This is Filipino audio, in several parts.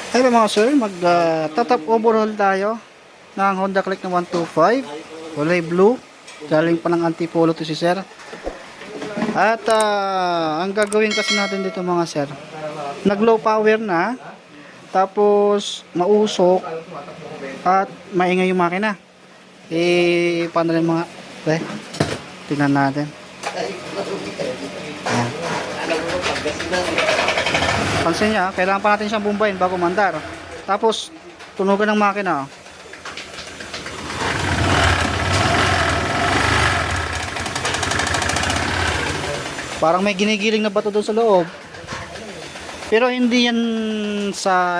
Hello mga sir, mag-top overhaul tayo ng Honda Click na 125 kulay blue, galing pa ng Antipolo to si sir. At ang gagawin kasi natin dito mga sir, nag low power na, tapos mausok at maingay yung makina. Paano rin mga tingnan natin. Ayan. Pansin niya, kailangan pa natin siyang bumbayin bago mandar. Tapos, tunugan ng makina. Parang may ginigiling na bato doon sa loob. Pero hindi yan sa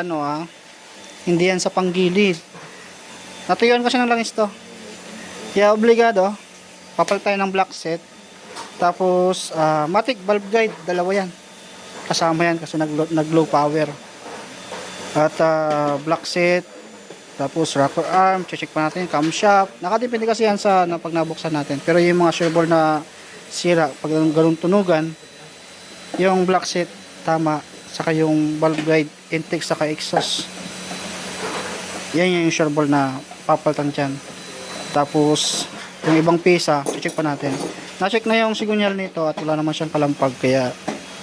hindi yan sa panggilid. Natuyuan kasi ng langis to. Kaya obligado, papalit tayo ng black set. Tapos, matic valve guide, dalawa yan. Kasama yan kasi nag low power. At black set, tapos rocker arm, check pa natin yung camshaft. Nakadepende kasi yan sa pag nabuksan natin. Pero yung mga servo na sira, pag ganun tunugan, yung black set tama, saka yung valve guide, intake, saka exhaust, yan yung servo na papalitan dyan. Tapos yung ibang pisa, check pa natin. Na-check na yung sigunyal nito at wala naman siyang kalampag, kaya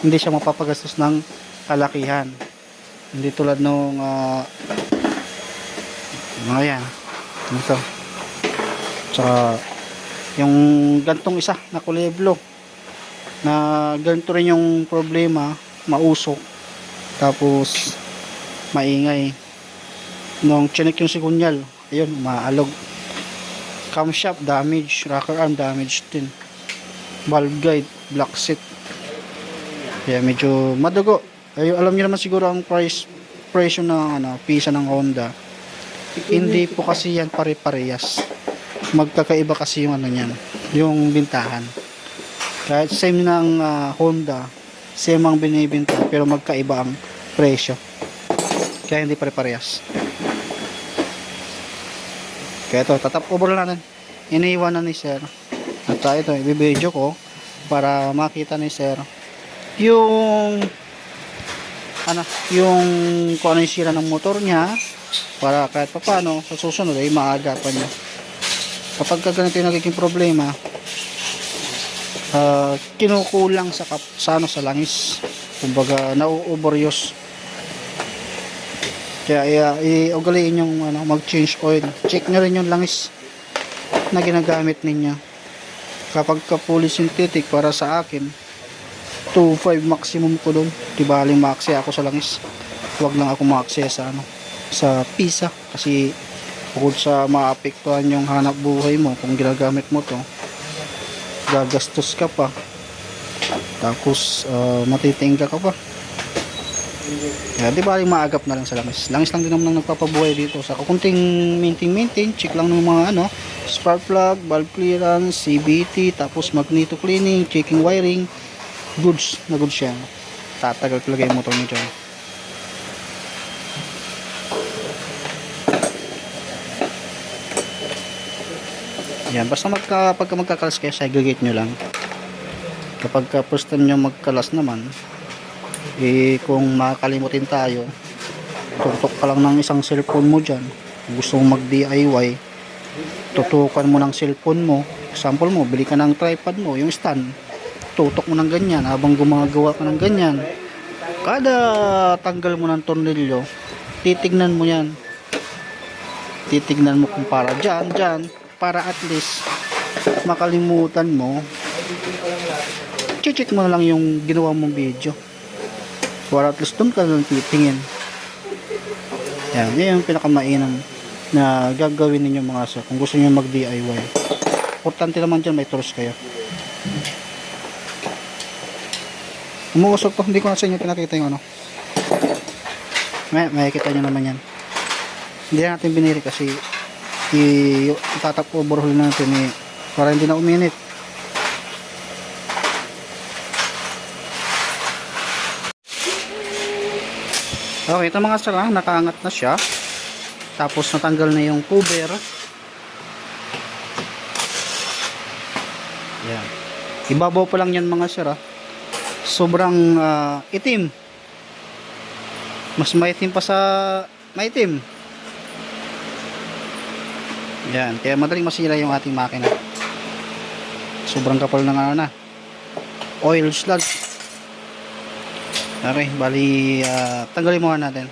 hindi siya mapapagastos ng kalakihan. Hindi tulad nung mga yan. Ito. Tsaka yung gantong isa na kulay blue, na ganito rin yung problema, mausok. Tapos maingay. Nung chinek yung sigunyal, ayun, umaalog. Camshaft damage, rocker arm damage din. Valve guide, black set. Kaya medyo madugo. Ay, alam niyo naman siguro ang presyo ng pisa ng Honda. Hindi po kasi yan pare-parehas. Magkakaiba kasi yung niyan, yung bintahan. Kahit same ng Honda, same ang binibenta, pero magkaiba ang presyo. Kaya hindi pare-parehas. Kaya ito, tatap over natin. Iniiwan na ni sir. At ito, i-video ko para makita ni sir yung kung ano yung sira ng motor niya, para kahit pa paano sa susunod ay maagapan niya. Kapag ganito yung nagiging problema, kinukulang sa langis, kumbaga na-overuse. Kaya iugaliin yung mag-change oil. Check nyo rin yung langis na ginagamit ninyo. Kapag fully synthetic, para sa akin 2.5 maximum ko doon. Tibaling ma-aksaya ako sa langis. Huwag lang ako ma-aksaya sa pisa, kasi bukod sa maapektuhan yung hanap buhay mo kung ginagamit mo to, gagastos ka pa, tapos matitingga ka pa. Kaya di baling maagap na lang sa langis. Langis lang din naman ang nagpapabuhay dito. Sa kunting maintain, check lang ng mga spark plug, valve clearance, CVT, tapos magneto cleaning, checking wiring. Goods na goods siya. Tatagal talaga yung motor nyo dyan. Yan, basta pagka magkakalas kayo, segregate nyo lang. Kapag first time nyo magkalas naman, kung makakalimutin tayo, tutok ka lang ng isang cellphone mo dyan. Gusto mong mag DIY, tutukan mo ng cellphone mo. Example mo, bili ka ng tripod mo, yung stand, tutok mo ng ganyan habang gumagawa ka ng ganyan. Kada tanggal mo ng tornilyo, titignan mo yan. Titignan mo kung para dyan, para at least makalimutan mo. Check mo na lang yung ginawa mong video, para at least doon ka lang titingin. Yan yung pinakamainam na gagawin ninyo mga sir kung gusto nyo mag DIY. Importante naman dyan may tools kayo. Umuusok to, hindi ko na sa inyo pinakita yung may kita nyo naman yan. Hindi natin biniri kasi itatap overhaul natin para hindi na uminit. Okay, ito mga sir, nakaangat na siya, tapos natanggal na yung cover. Yan, ibabaw pa lang yan mga sir. Sobrang itim. Mas maitim pa sa maitim. Yan, kaya madaling masira yung ating makina. Sobrang kapal ng ano na. Oil sludge. Okay, bali tanggalin muna natin.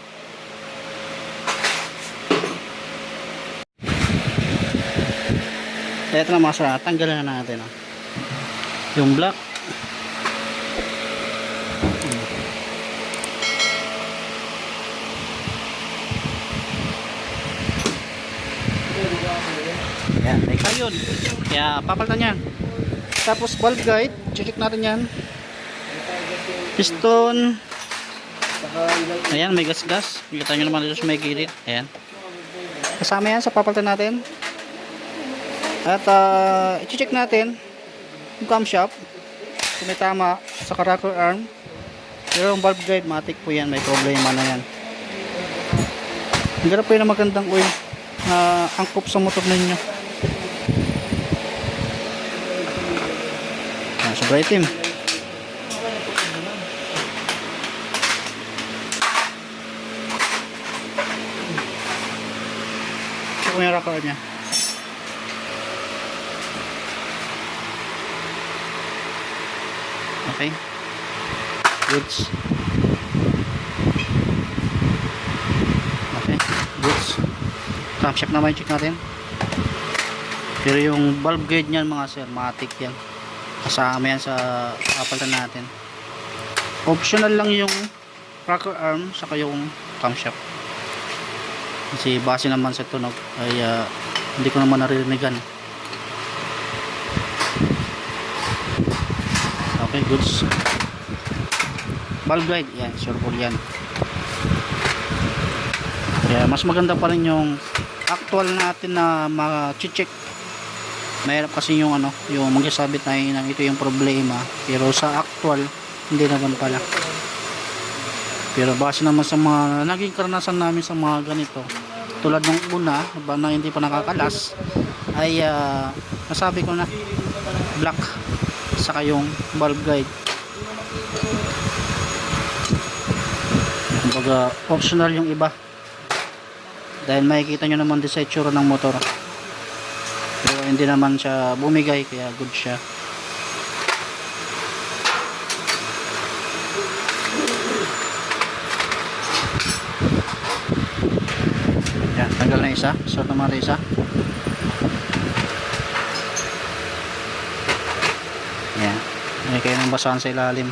Ito na mga sir, tanggalin na natin. Yung black. Yan, may kayon. Kaya papalitan yan. Tapos valve guide, check natin yan. Piston. Ayan, may gas-gas. Kita nyo naman dito sa may gilid. Ayan. Kasama yan sa papalitan natin. At i-check natin yung camshaft kung may tama sa rocker arm. Pero yung valve guide, matik po yan. May problema na yan. Hindi po yun ang magandang oil na angkop sa motor ninyo. Sobra itim. Ito po yung rocker nya. Okay. Goods. Okay. Goods. Camshaft naman yung check natin. Pero yung valve guide niyan mga sir, matik yan. Kasama yan sa kapalitan natin. Optional lang yung rocker arm saka yung camshaft. Kasi base naman sa tunog ay hindi ko naman naririnig. Okay, goods. Valve guide, yan, sure po yan. Kaya mas maganda pa rin yung actual natin na ma-check. Mahirap kasi yung ano, yung magsasabit na ito yung problema, pero sa actual hindi naman pala. Pero base naman sa mga naging karanasan namin sa mga ganito, tulad ng una na hindi pa nakakalas, ay nasabi ko na black saka yung valve guide. Kumbaga optional yung iba, dahil makikita nyo naman din sa itsura ng motor. Pero hindi naman siya bumigay, kaya good siya. Yan, tanggal na isa. Sort naman isa. Yan. May kayo ng basahan sa ilalim.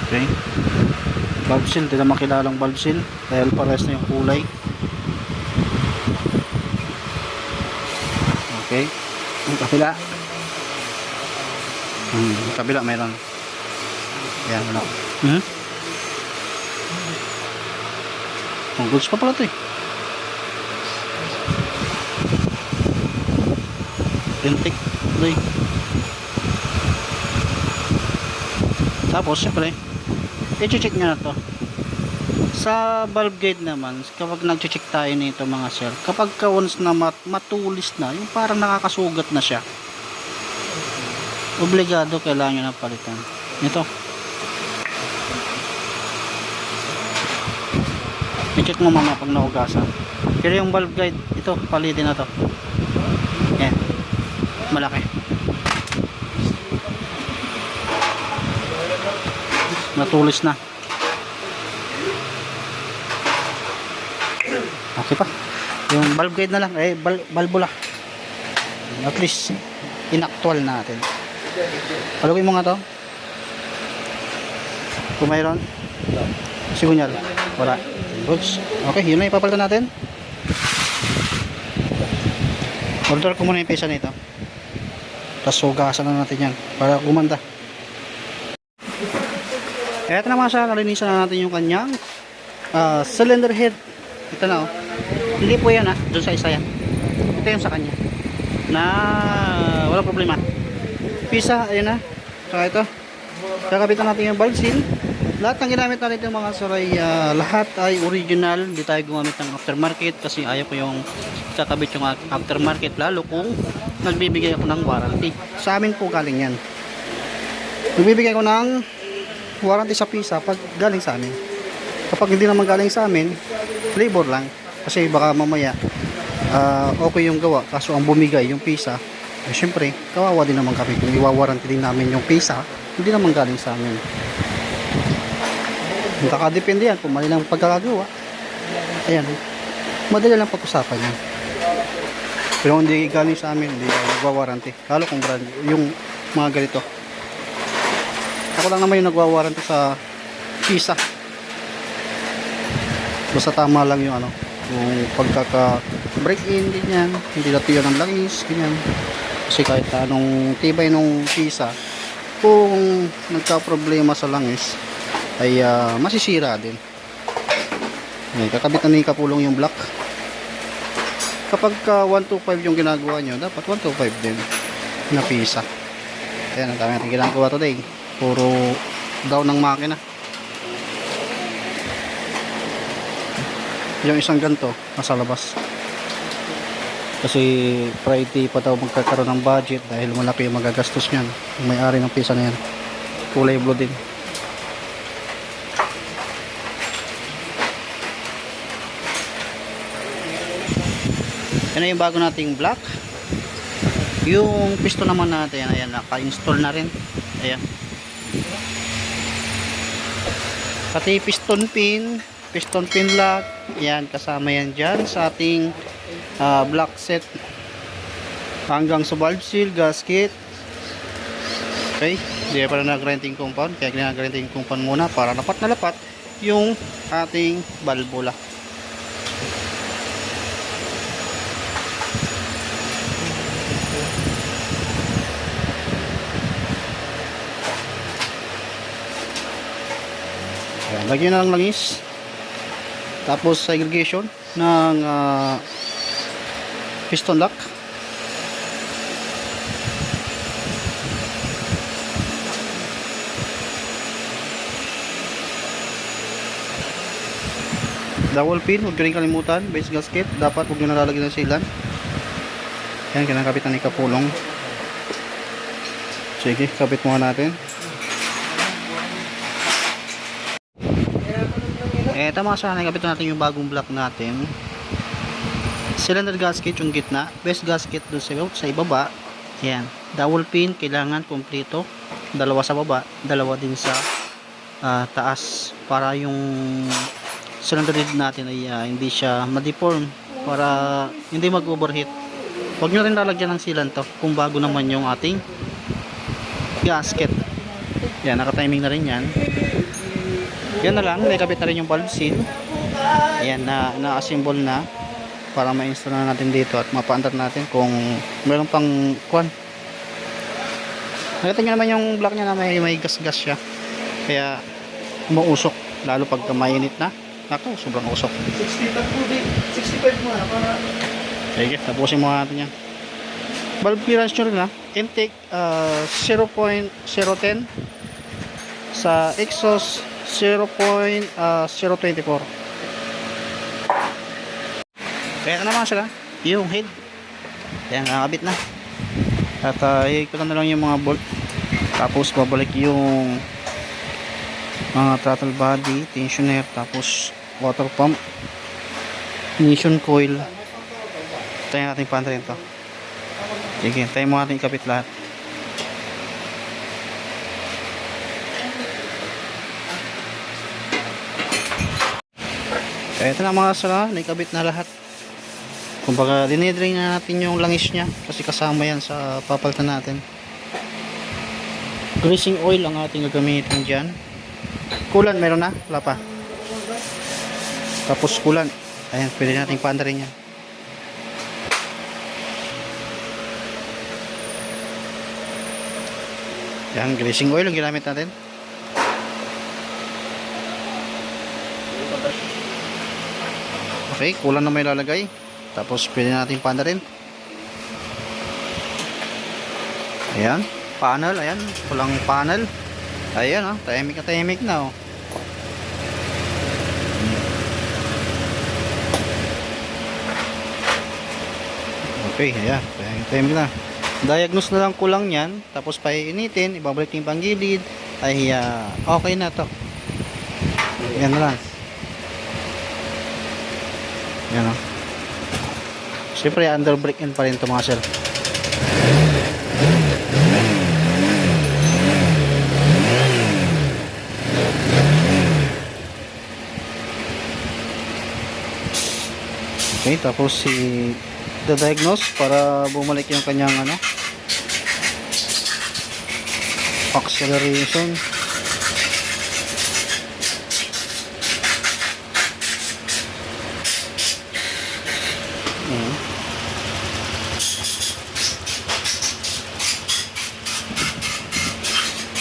Okay. Valve seal, hindi na makilalang valve seal dahil pares na yung kulay. Okay. Yung kabila. Yung kabila mayroon. Yan, wala. Ang goods pa pala ito eh. Pintik. Tapos syempre i-check nyo na to sa valve guide naman. Kapag nag-check tayo nito mga sir, kapag once na matulis na, yung parang nakakasugat na siya, obligado kailangan nyo na palitan ito. I-check mo mama pag naugasan. Pero yung valve guide, ito palitin na to. Yan, malaki, natulis na. Okay pa. Yung valve guide na lang, valvula. At least inactual natin. Palugin mo nga to. Kung mayroon, sigunyal. Wala. Goods. Okay, yun na ipapalitan natin. Order ko muna yung pesa nito. Tapos hugasan na natin yan para gumanda. Eto na mga sa nalinisan na natin yung kanyang cylinder head. Ito na oh. Hindi po yan doon sa isa yan. Ito yung sa kanya na wala problema. Pisa, ayun na. Saka ito, kakabitan natin yung valve seal. Lahat ng ginamit natin yung mga sir ay lahat ay original. Hindi tayo gumamit ng aftermarket kasi ayaw ko yung kakabit yung aftermarket, lalo kung nagbibigay ako ng warranty. Sa amin po galing yan. Nagbibigay ko ng warranty sa PISA pag galing sa amin. Kapag hindi naman galing sa amin, labor lang. Kasi baka mamaya okay yung gawa, kaso ang bumigay yung PISA, eh syempre kawawa din naman kami kung iwawarranty din namin yung PISA, hindi naman galing sa amin. Nakadepende yan kung mali lang pagkakagawa. Ayan, madali lang pag-usapan yan. Pero hindi galing sa amin, hindi nagwawarranty, lalo kung brand yung mga ganito. Ako lang naman yung nagwawarranty sa PISA. Basta tama lang yung yung pagkaka break in, ganyan, hindi natuyo ng langis, ganyan. Kasi kahit anong tibay nung PISA, kung nagka problema sa langis ay masisira din. Kakabit na ni kapulong yung block. Kapag 125 yung ginagawa nyo, dapat 125 din na PISA. Ayan, ang dami natin ginagawa today, puro down ng makina. Yung isang ganto nasa labas kasi Friday pa daw magkakaroon ng budget dahil malaki yung magagastos nyan. Yung may-ari ng PISA na yan, kulay blue din. Yan yung bago nating block. Yung piston naman natin, ayan, naka-install na rin. Ayan, pati piston pin lock, yan, kasama yan dyan sa ating block set hanggang sa valve seal, gasket. Okay, hindi pa na nag-renting compound, kaya nag-renting compound muna para lapat na lapat yung ating valvula. Ayan, lagyan na lang langis, tapos segregation ng piston lock. Dowel pin, huwag nyo rin kalimutan. Base gasket, dapat huwag nyo nalalagyan ng sealant. Yan, kinakabit na ni kapulong. Sige, kabit muna natin. Tama sa nakabit natin yung bagong block natin. Cylinder gasket yung gitna, base gasket doon sa ibaba. Yan, dowel pin kailangan kompleto, dalawa sa baba, dalawa din sa taas, para yung cylinder lid natin ay hindi siya ma-deform, para hindi mag-overheat. Huwag nyo rin lalagyan ng sealant to kung bago naman yung ating gasket. Yan, naka-timing na rin yan. Yan na lang, nakabit na rin yung valve seal. Ayan, na-assemble na para ma-install na natin dito at mapaandar natin kung meron pang kwan. Nakita nyo naman yung block nya na may gas-gas siya, kaya umuusok, lalo pag mainit na. Ako, sobrang usok. 65 mo na para... Sige, tapusin mo natin yan. Valve clearance nyo rin intake 0.010, sa exhaust 0.024. Kaya naman sila yung head. Ayan, nakakabit na. At ikutan na lang yung mga bolt. Tapos babalik yung mga throttle body, tensioner, tapos water pump, ignition coil. Tayo natin pantry ito. Sige, tayo mo natin ikabit lahat. Ito na mga sala, naikabit na lahat. Kumbaga, dinidrain na natin yung langis nya kasi kasama yan sa papalitan natin. Greasing oil ang ating gagamitin dyan. Coolant meron na? Wala pa. Tapos coolant. Ayan, pwede natin paandarin yan. Yan, greasing oil ang ginamit natin. Okay, kulang na may lalagay. Tapos pwede natin paandarin. Ayan, panel, ayan, kulang panel. Ayan, tahimik na oh. Okay, ayan. Time na. Diagnose na lang ko lang yan. Tapos painitin, ibabalik yung panggilid. Ay, okay na to. Yan na lang. Yan o. Siyempre, under brake in pa rin ito mga sir. Okay, tapos diagnose para bumalik yung kanyang acceleration.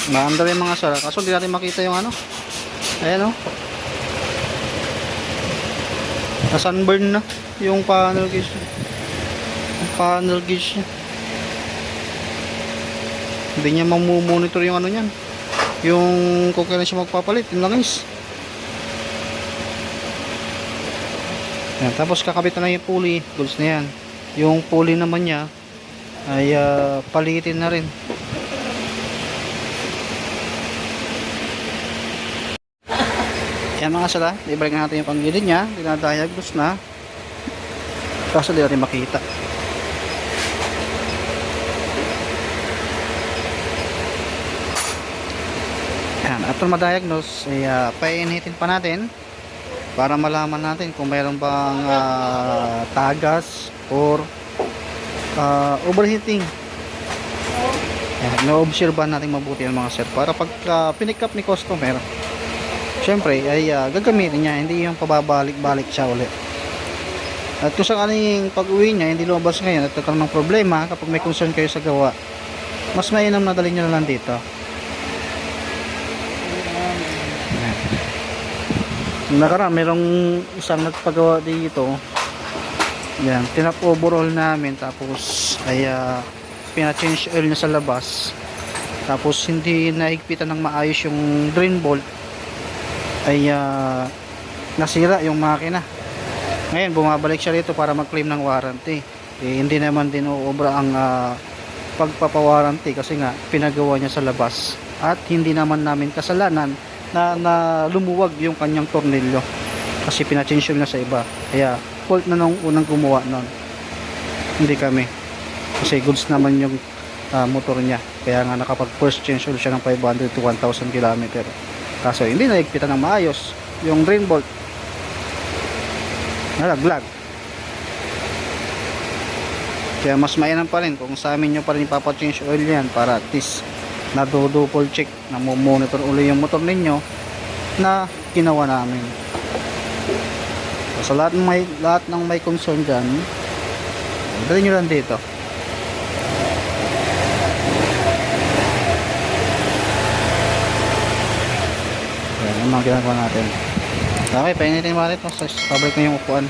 Maandar yung mga sara, kaso hindi natin makita yung ayan na sunburn na yung panel gauge niya. Yung panel gauge niya, hindi niya mamumonitor yung niyan, yung kung kailan siya magpapalit. Yun lang guys. Yan, tapos kakabit na yung pulley, goods na yan. Yung pulley naman niya ay palitin na rin. Yan mga sala, ibalik na natin yung panggilid niya, dinadiagnose na. Kaso di natin makita. Yan, after ma-diagnose, ay painitin pa natin para malaman natin kung mayroon bang tagas or overheating. Yan, na-observean natin mabuti yan mga sir, para pag pinick up ni customer, syempre ay gagamitin niya, hindi yung pababalik-balik siya ulit. At kung sakaling pag-uwi niya hindi lumabas ngayon at nagkaroon ng problema, kapag may concern kayo sa gawa, mas mainam na dalhin nyo na lang dito. Nakaraan merong isang nagpagawa dito, yan, tinap overall namin, tapos ay pina-change oil niya sa labas, tapos hindi nahigpitan ng maayos yung drain bolt, ay nasira yung makina. Ngayon bumabalik siya dito para mag-claim ng warranty. Hindi naman din uobra ang pagpapawarranty kasi nga pinagawa niya sa labas, at hindi naman namin kasalanan na lumuwag yung kanyang tornilyo kasi pina-change na sa iba. Kaya fault na nung unang gumawa nun, hindi kami, kasi goods naman yung motor niya. Kaya nga nakapag first change oil siya ng 500 to 1,000 km. Kaso hindi naigpitan ng maayos yung drain bolt, nalaglag. Kaya mas mainam pa rin kung sa amin nyo pa rin ipapa-change oil yan, para at least na-double check, na monitor uli yung motor ninyo na ginawa namin. So, sa lahat ng may concern dyan, dali nyo lang dito. Yan ang mga ginagawa natin. Okay, painitin mo natin. Pabalik na yung upuan.